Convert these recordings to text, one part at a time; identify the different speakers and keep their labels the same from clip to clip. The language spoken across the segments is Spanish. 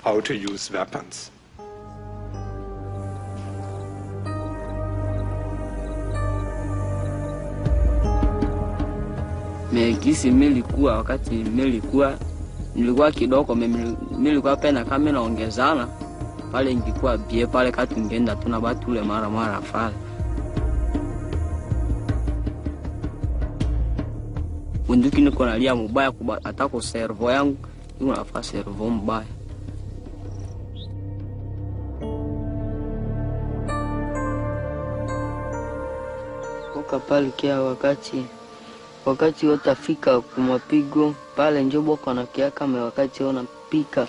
Speaker 1: how to use weapons.
Speaker 2: Megisi milikuwa wakati nilikuwa kidogo nilikuwa pena kama naongezana pale ingekuwa bie pale kati ngenda tuna batule mara fale. Bunduki niko nalia mbaya atako servo yangu unafa servo mbaya. Koka pale kia wakati watafika kumapigo pale njobo kana kia kama wakati wanapika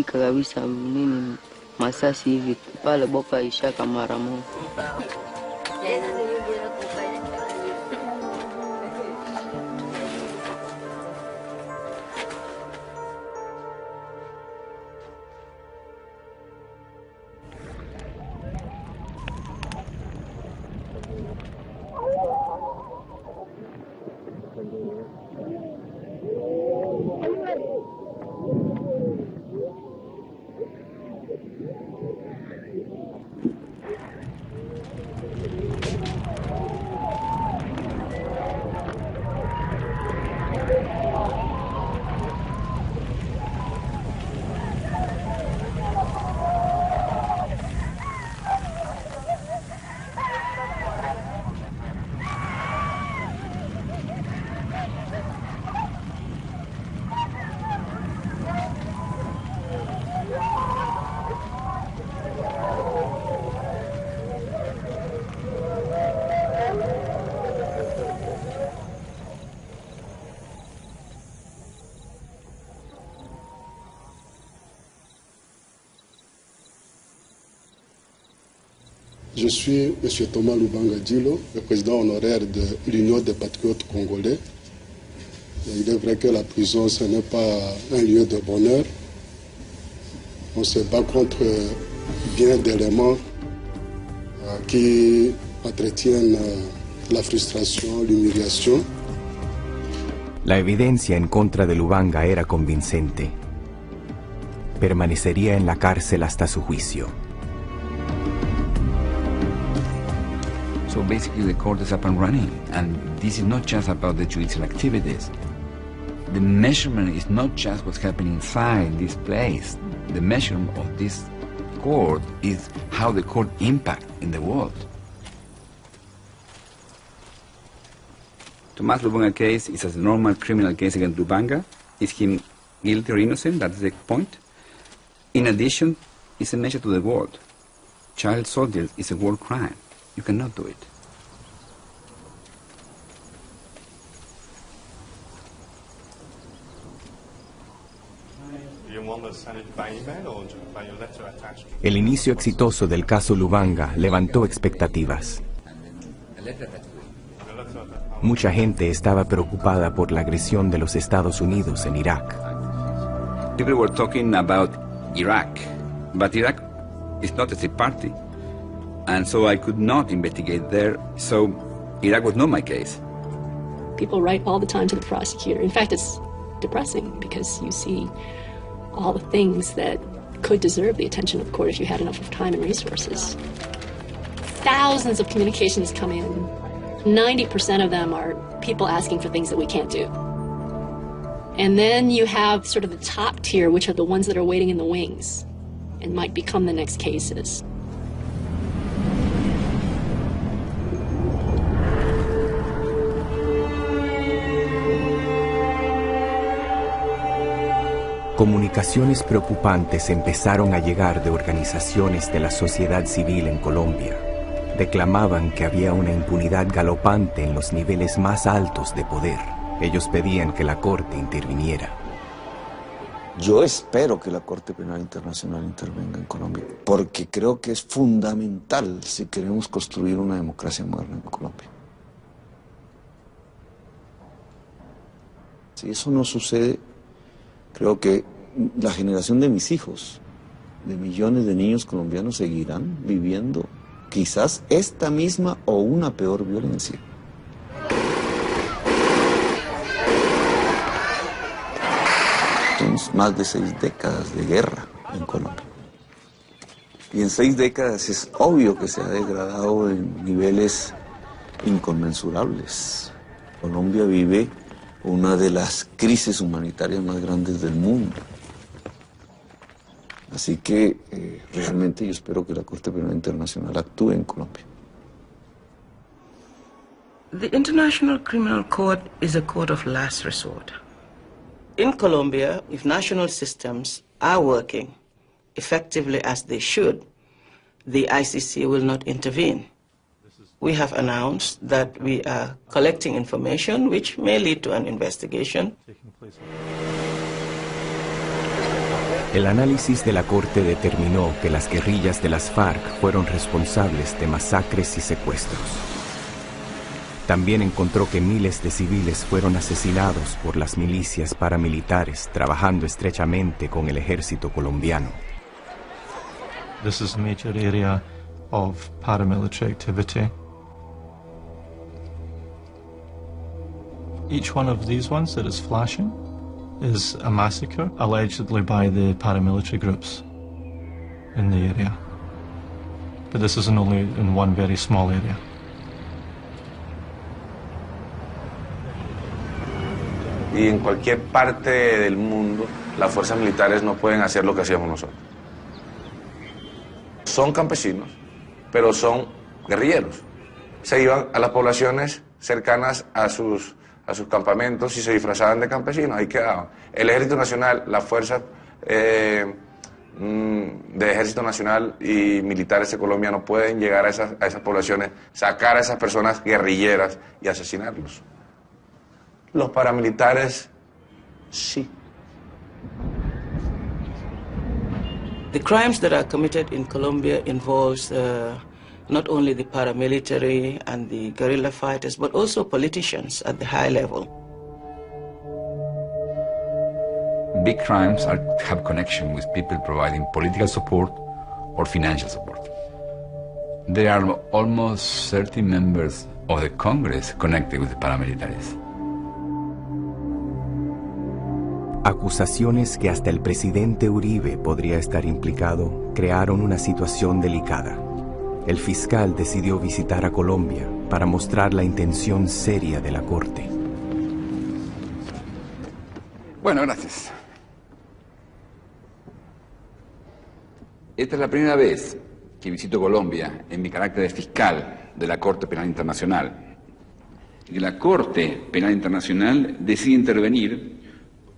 Speaker 2: kabisa nini masasi hivi pale boka ishaka mara moja.
Speaker 3: Je suis M. Thomas Lubanga Dilo, le président honoraire de l'Union des patriotes congolais. Et il est vrai que la prison, ce n'est pas un lieu de bonheur. On se bat contre bien d'éléments qui entretiennent la frustration, l'humiliation.
Speaker 4: La evidencia en contra de Lubanga era convincente. Permanecería en la cárcel hasta su juicio.
Speaker 5: So basically the court is up and running, and this is not just about the judicial activities. The measurement is not just what's happening inside this place. The measurement of this court is how the court impacts in the world. Tomás Lubanga case is a normal criminal case against Lubanga. Is he guilty or innocent? That's the point. In addition, it's a measure to the world. Child soldiers is a war crime. You cannot do it.
Speaker 4: El inicio exitoso del caso Lubanga levantó expectativas. Mucha gente estaba preocupada por la agresión de los Estados Unidos en Irak.
Speaker 5: People were talking about Iraq, but Iraq is not a state party. And so I could not investigate there, so Iraq was not my case.
Speaker 6: People write all the time to the prosecutor. In fact, it's depressing because you see all the things that could deserve the attention of the court if you had enough of time and resources. Thousands of communications come in. 90% of them are people asking for things that we can't do. And then you have sort of the top tier, which are the ones that are waiting in the wings and might become the next cases.
Speaker 4: Comunicaciones preocupantes empezaron a llegar de organizaciones de la sociedad civil en Colombia. Declamaban que había una impunidad galopante en los niveles más altos de poder. Ellos pedían que la Corte interviniera.
Speaker 7: Yo espero que la Corte Penal Internacional intervenga en Colombia, porque creo que es fundamental si queremos construir una democracia moderna en Colombia. Si eso no sucede, creo que la generación de mis hijos, de millones de niños colombianos, seguirán viviendo quizás esta misma o una peor violencia. Entonces, más de 6 décadas de guerra. en Colombia. Y en 6 décadas es obvio que se ha degradado en niveles inconmensurables. Colombia vive una de las crisis humanitarias más grandes del mundo. Así que realmente yo espero que la Corte Penal Internacional actúe en Colombia.
Speaker 1: The International Criminal Court is a court of last resort. In Colombia, if national systems are working effectively as they should, the ICC will not intervene. We have announced that we are collecting information which may lead to an investigation.
Speaker 4: El análisis de la Corte determinó que las guerrillas de las FARC fueron responsables de masacres y secuestros. También encontró que miles de civiles fueron asesinados por las milicias paramilitares trabajando estrechamente con el ejército colombiano.
Speaker 8: This is a major area of paramilitary activity. Each one of these ones that is flashing is a massacre allegedly by the paramilitary groups in the area. But this isn't only in one very small area.
Speaker 9: Y en cualquier parte del mundo, las fuerzas militares no pueden hacer lo que hacíamos nosotros. Son campesinos, pero son guerrilleros. Se iban a las poblaciones cercanas a sus campamentos y se disfrazaban de campesinos, ahí quedaban. El Ejército Nacional, las fuerzas de Ejército Nacional y militares de Colombia no pueden llegar a esas poblaciones, sacar a esas personas guerrilleras y asesinarlos. Los paramilitares, sí.
Speaker 1: The crimes that are committed in Colombia involves not only the paramilitary and the guerrilla fighters, but also politicians at the high level.
Speaker 5: Big crimes have connection with people providing political support or financial support. There are almost 30 members of the Congress connected with the paramilitaries.
Speaker 4: Acusaciones que hasta el presidente Uribe podría estar implicado crearon una situación delicada. El fiscal decidió visitar a Colombia para mostrar la intención seria de la Corte.
Speaker 5: Bueno, gracias. Esta es la primera vez que visito Colombia en mi carácter de fiscal de la Corte Penal Internacional. Y la Corte Penal Internacional decide intervenir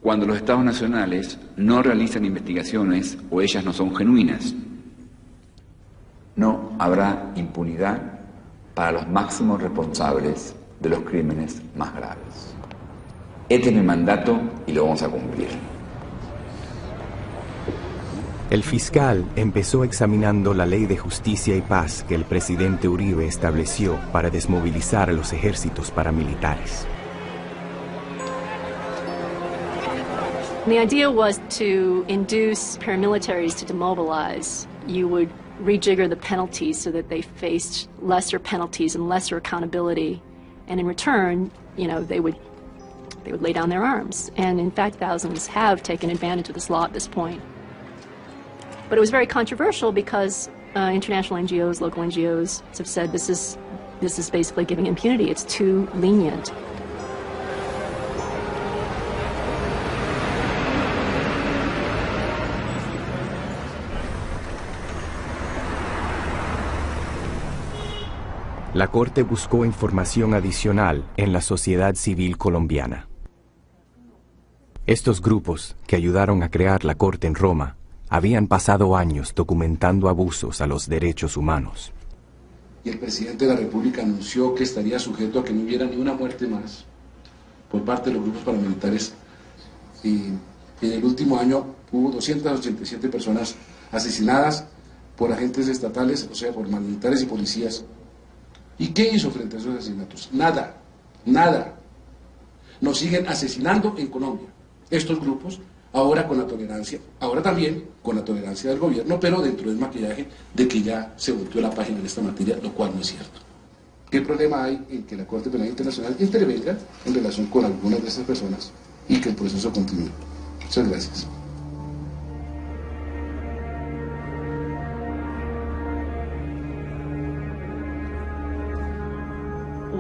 Speaker 5: cuando los Estados nacionales no realizan investigaciones o ellas no son genuinas. No habrá impunidad para los máximos responsables de los crímenes más graves. Este es mi mandato y lo vamos a cumplir.
Speaker 4: El fiscal empezó examinando la Ley de Justicia y Paz que el presidente Uribe estableció para desmovilizar a los ejércitos paramilitares.
Speaker 6: The idea was to induce paramilitaries to demobilize. You would rejigger the penalties so that they faced lesser penalties and lesser accountability, and in return, you know, they would lay down their arms. And in fact, thousands have taken advantage of this law at this point. But it was very controversial because international NGOs, local NGOs have said this is basically giving impunity. It's too lenient.
Speaker 4: La Corte buscó información adicional en la sociedad civil colombiana. Estos grupos, que ayudaron a crear la Corte en Roma, habían pasado años documentando abusos a los derechos humanos.
Speaker 10: Y el presidente de la República anunció que estaría sujeto a que no hubiera ni una muerte más por parte de los grupos paramilitares. Y en el último año hubo 287 personas asesinadas por agentes estatales, o sea, por militares y policías. ¿Y qué hizo frente a esos asesinatos? Nada, nada. Nos siguen asesinando en Colombia. Estos grupos, ahora con la tolerancia, ahora también con la tolerancia del gobierno, pero dentro del maquillaje de que ya se volteó la página en esta materia, lo cual no es cierto. ¿Qué problema hay en que la Corte Penal Internacional intervenga en relación con algunas de estas personas y que el proceso continúe? Muchas gracias.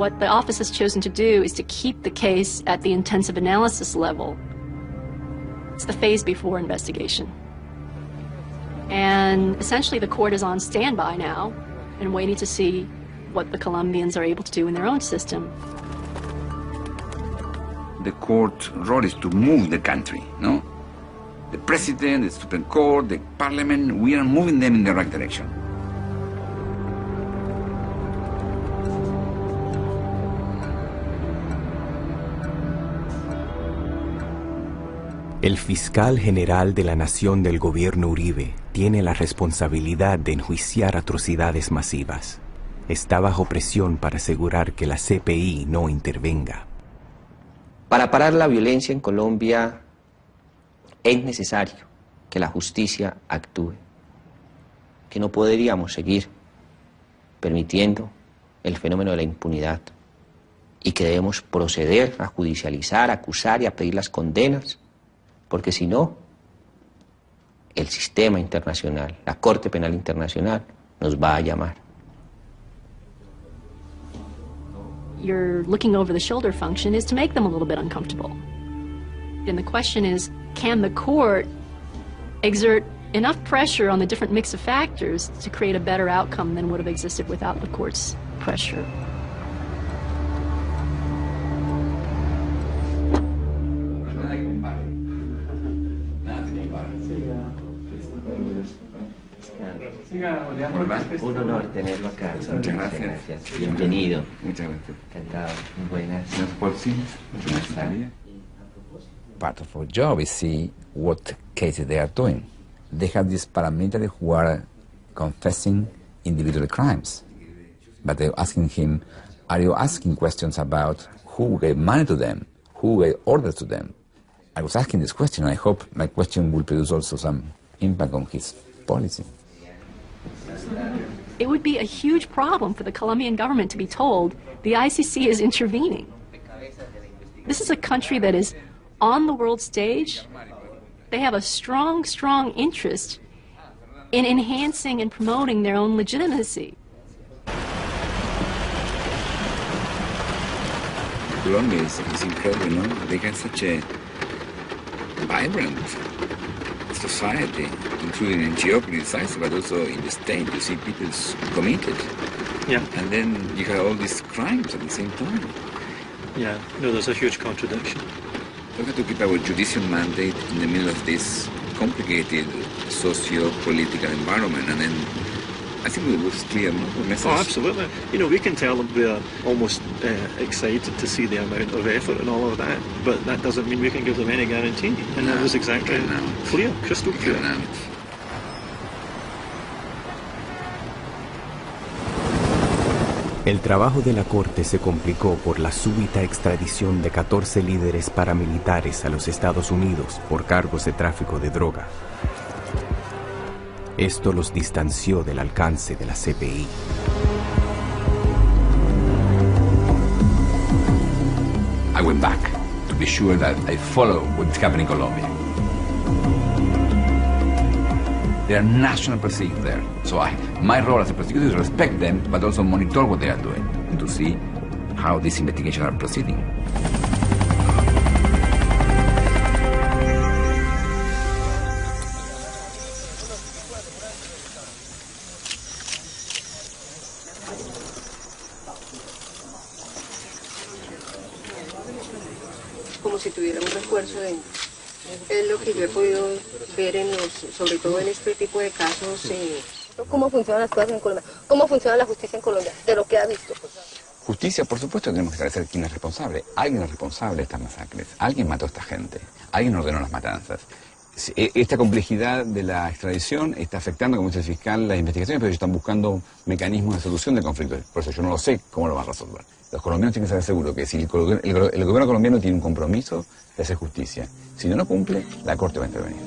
Speaker 6: what the office has chosen to do is to keep the case at the intensive analysis level. It's the phase before investigation. And essentially the court is on standby now and waiting to see what the Colombians are able to do in their own system.
Speaker 5: The court role is to move the country, no? The president, the Supreme Court, the parliament, we are moving them in the right direction.
Speaker 4: El fiscal general de la Nación del gobierno Uribe tiene la responsabilidad de enjuiciar atrocidades masivas. Está bajo presión para asegurar que la CPI no intervenga.
Speaker 11: Para parar la violencia en Colombia es necesario que la justicia actúe, que no podríamos seguir permitiendo el fenómeno de la impunidad y que debemos proceder a judicializar, a acusar y a pedir las condenas, porque si no, el sistema internacional, la Corte Penal Internacional, nos va a llamar.
Speaker 6: Your looking over the shoulder function is to make them a little bit uncomfortable. And the question is, can the court exert enough pressure on the different mix of factors to create a better outcome than would have existed without the court's pressure?
Speaker 11: Un honor tenerlo acá.
Speaker 5: Muchas gracias.
Speaker 11: Bienvenido.
Speaker 5: Muchas gracias.
Speaker 11: Encantado. Muy buenas.
Speaker 5: Part of our job is see what cases they are doing. They have these paramilitaries who are confessing individual crimes. But they're asking him, are you asking questions about who gave money to them? Who gave orders to them? I was asking this question, and I hope my question will produce also some impact on his policy.
Speaker 6: It would be a huge problem for the Colombian government to be told the ICC is intervening. This is a country that is on the world stage. They have a strong, strong interest in enhancing and promoting their own legitimacy.
Speaker 5: Colombia is incredible, no? They have such a vibrant society, including in geopolitical size, but also in the state. You see people committed.
Speaker 8: Yeah.
Speaker 5: And then you have all these crimes at the same time.
Speaker 8: Yeah, no, there's a huge contradiction.
Speaker 5: We have to keep our judicial mandate in the middle of this complicated socio-political environment, and then I think we will clear a message.
Speaker 8: Oh, absolutely. You know, we can tell them we're almost excited to see the amount of effort and all of that, but that doesn't mean we can give them any guarantee. And that was exactly clear, crystal clear.
Speaker 4: El trabajo de la Corte se complicó por la súbita extradición de 14 líderes paramilitares a los Estados Unidos por cargos de tráfico de droga. Esto los distanció del alcance de la CPI.
Speaker 5: I went back to be sure that I follow what's happening in Colombia. There are national prosecutors there, so my role as a prosecutor is to respect them, but also monitor what they are doing and to see how these investigations are proceeding.
Speaker 12: Como si tuviera un refuerzo de... Es lo que yo he podido ver en sobre todo en este tipo de casos. ¿Cómo funcionan las cosas en Colombia? ¿Cómo funciona la justicia en Colombia? De lo que ha visto.
Speaker 5: Justicia, por supuesto, tenemos que establecer quién es responsable. Alguien es responsable de estas masacres. Alguien mató a esta gente. Alguien ordenó las matanzas. Esta complejidad de la extradición está afectando, como dice el fiscal, las investigaciones, pero ellos están buscando mecanismos de solución de conflictos. Por eso yo no lo sé cómo lo van a resolver. Los colombianos tienen que saber seguro que si el gobierno colombiano tiene un compromiso de hacer justicia, si no lo cumple, la Corte va a intervenir.